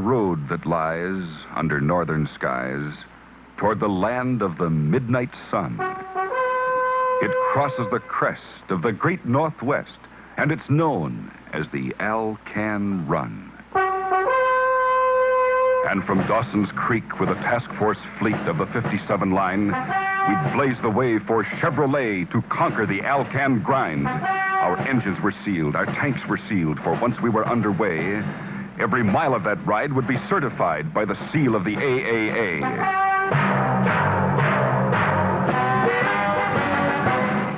road that lies under northern skies toward the land of the midnight sun. It crosses the crest of the great Northwest, and it's known as the Alcan Run. And from Dawson's Creek with a task force fleet of the 57 line, we'd blaze the way for Chevrolet to conquer the Alcan grind. Our engines were sealed, our tanks were sealed, for once we were underway, every mile of that ride would be certified by the seal of the AAA.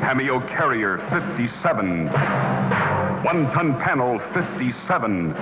Cameo Carrier 57, 1-ton panel 57,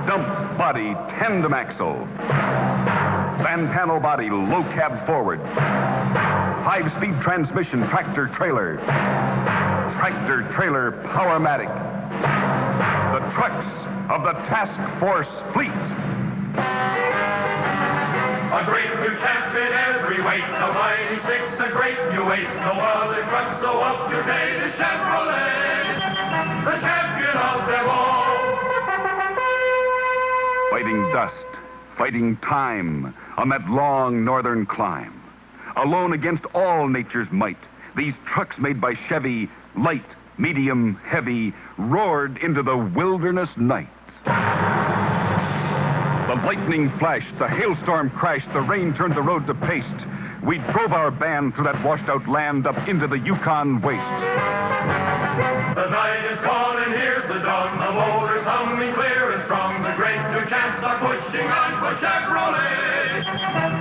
dump body tandem axle, van panel body low cab forward, 5-speed transmission tractor trailer Powermatic, the trucks of the task force fleet. A great new champion every weight, the mighty six, a great new weight. No other truck so up to date as Chevrolet, the champion of them all. Fighting dust, fighting time on that long northern climb. Alone against all nature's might, these trucks made by Chevy, light, medium, heavy, roared into the wilderness night. The lightning flashed, the hailstorm crashed, the rain turned the road to paste. We drove our band through that washed-out land up into the Yukon waste. The night is gone and here's the dawn. The motor's humming clear and strong. The great new champs are pushing on for Chevrolet,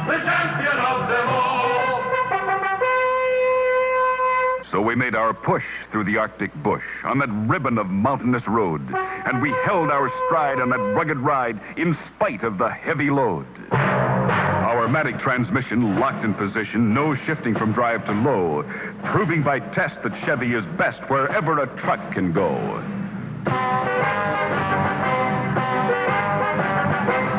the champion of them all. So we made our push through the Arctic bush on that ribbon of mountainous road, and we held our stride on that rugged ride in spite of the heavy load. Our matic transmission locked in position, no shifting from drive to low, proving by test that Chevy is best wherever a truck can go.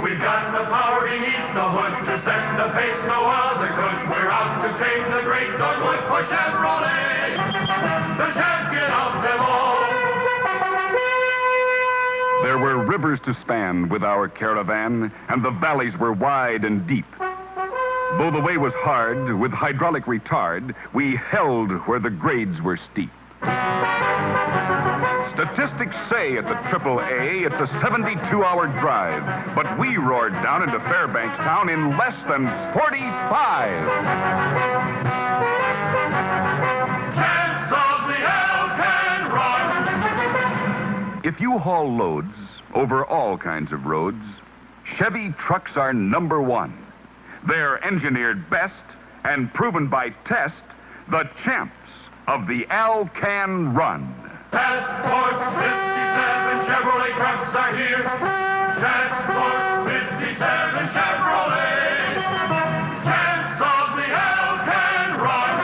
We've got the power beneath the hood to set the pace no other could. We're out to take the great Dogwood for Chevrolet, the champion of them all. There were rivers to span with our caravan, and the valleys were wide and deep. Though the way was hard, with hydraulic retard, we held where the grades were steep. Statistics say at the AAA it's a 72-hour drive, but we roared down into Fairbanks town in less than 45. Champs of the Alcan Run. If you haul loads over all kinds of roads, Chevy trucks are number one. They're engineered best and proven by test, the champs of the Alcan Run. Task Force 57 Chevrolet trucks are here. Task Force 57 Chevrolet, champs of the Alcan Run.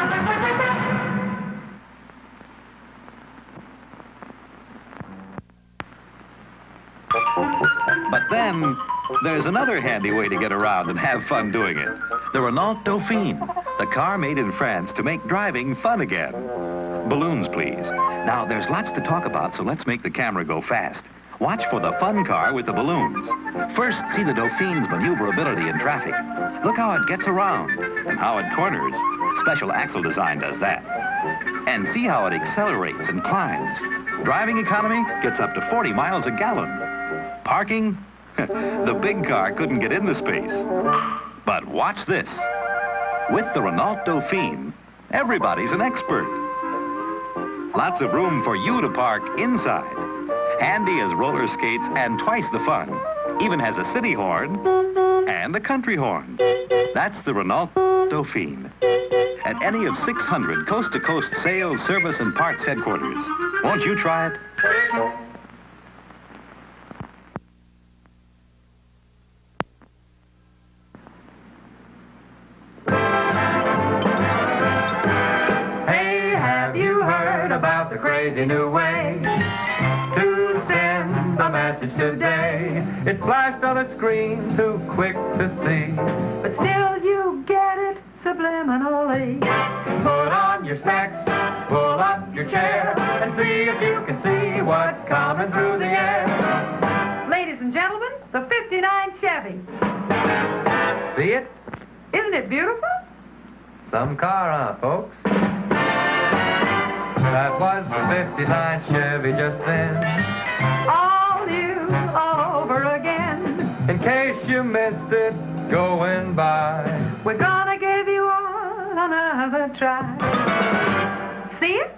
But then, there's another handy way to get around and have fun doing it. The Renault Dauphine, the car made in France to make driving fun again. Balloons, please. Now, there's lots to talk about, so let's make the camera go fast. Watch for the fun car with the balloons. First, see the Dauphine's maneuverability in traffic. Look how it gets around and how it corners. Special axle design does that. And see how it accelerates and climbs. Driving economy gets up to 40 miles a gallon. Parking? The big car couldn't get in the space. But watch this. With the Renault Dauphine, everybody's an expert. Lots of room for you to park inside. Handy as roller skates and twice the fun. Even has a city horn and a country horn. That's the Renault Dauphine. At any of 600 coast-to-coast sales, service, and parts headquarters. Won't you try it? The crazy new way to send a message today. It's flashed on a screen too quick to see, but still you get it subliminally. Put on your specs, pull up your chair, and see if you can see what's coming through the air. Ladies and gentlemen, the 59 Isn't it beautiful? Some car, huh, folks? That was the 59 Chevy just then. All new, all over again. In case you missed it going by. We're gonna give you all another try. See it?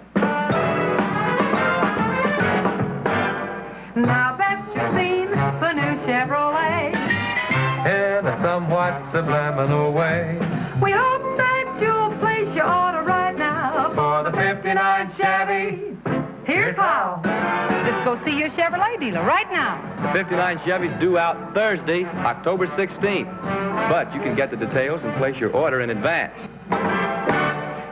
Now that you've seen the new Chevrolet, In a somewhat subliminal way. we hope that you'll place your order right now For the 59 Chevy. Here's how. Just go see your Chevrolet dealer right now. The 59 Chevy's due out Thursday, October 16th. But you can get the details and place your order in advance.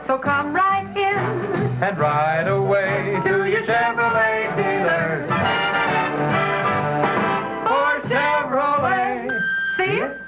So come right in And right away to your Chevrolet dealer. for Chevrolet. See it?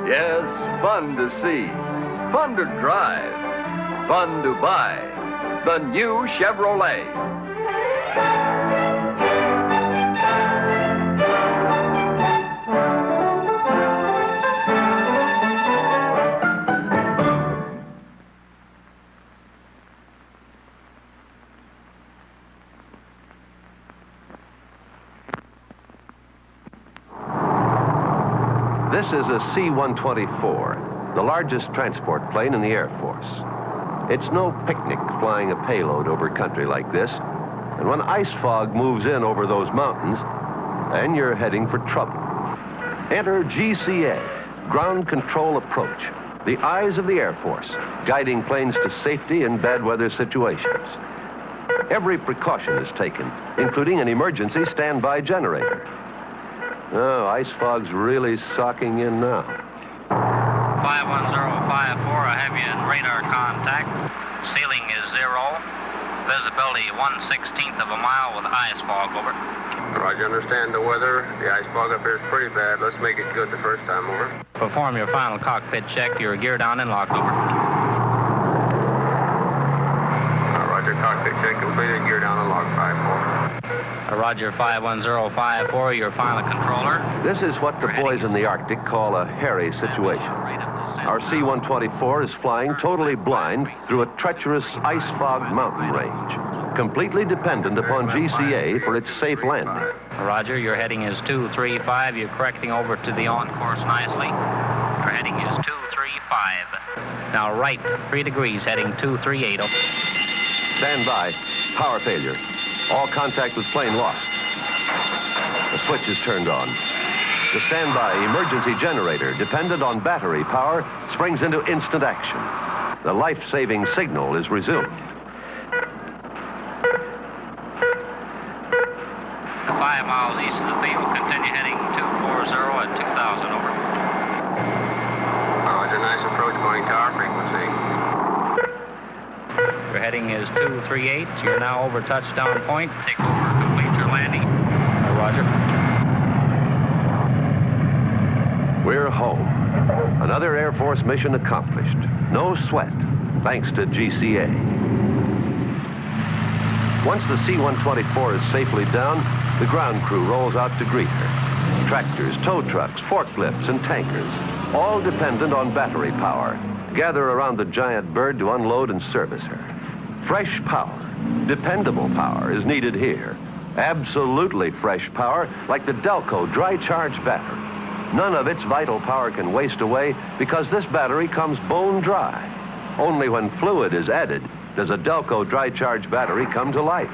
Yes, fun to see, fun to drive, fun to buy. The new Chevrolet. This is a C-124, the largest transport plane in the Air Force. It's no picnic flying a payload over country like this. And when ice fog moves in over those mountains, then you're heading for trouble. Enter GCA, Ground Control Approach, the eyes of the Air Force, guiding planes to safety in bad weather situations. Every precaution is taken, including an emergency standby generator. Oh, ice fog's really socking in now. 51054, I have you in radar contact. Ceiling is 0. Visibility 1/16 of a mile with ice fog, over. Roger, understand the weather. The ice fog up here is pretty bad. Let's make it good the first time, over. Perform your final cockpit check. Your gear down and locked, over. Roger, cockpit check completed. Gear down and lock 5-4. Roger, 51054, your final controller. This is what the boys in the Arctic call a hairy situation. Our C-124 is flying totally blind through a treacherous ice-fogged mountain range, completely dependent upon GCA for its safe landing. Roger, your heading is 235. You're correcting over to the on-course nicely. Your heading is 235. Now right, 3 degrees, heading 238. Stand by. Power failure. All contact with plane lost. The switch is turned on. The standby emergency generator, dependent on battery power, springs into instant action. The life-saving signal is resumed. 5 miles east of the field. Continue heading 240 at 2,000, over. Oh, it's a nice approach going tower frequency. Your heading is 238. You're now over touchdown point. Take over, complete your landing. Roger. We're home. Another Air Force mission accomplished. No sweat, thanks to GCA. Once the C-124 is safely down, the ground crew rolls out to greet her. Tractors, tow trucks, forklifts, and tankers, all dependent on battery power, gather around the giant bird to unload and service her. Fresh power, dependable power is needed here. Absolutely fresh power, like the DELCO dry charge battery. None of its vital power can waste away because this battery comes bone dry. Only when fluid is added does a DELCO dry charge battery come to life.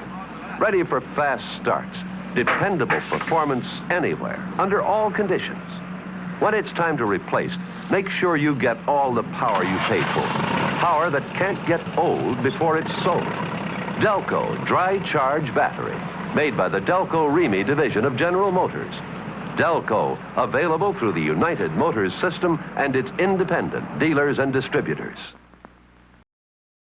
Ready for fast starts, dependable performance anywhere, under all conditions. When it's time to replace, make sure you get all the power you paid for. Power that can't get old before it's sold. DELCO dry charge battery, made by the DELCO REMI division of General Motors. DELCO, available through the United Motors system and its independent dealers and distributors.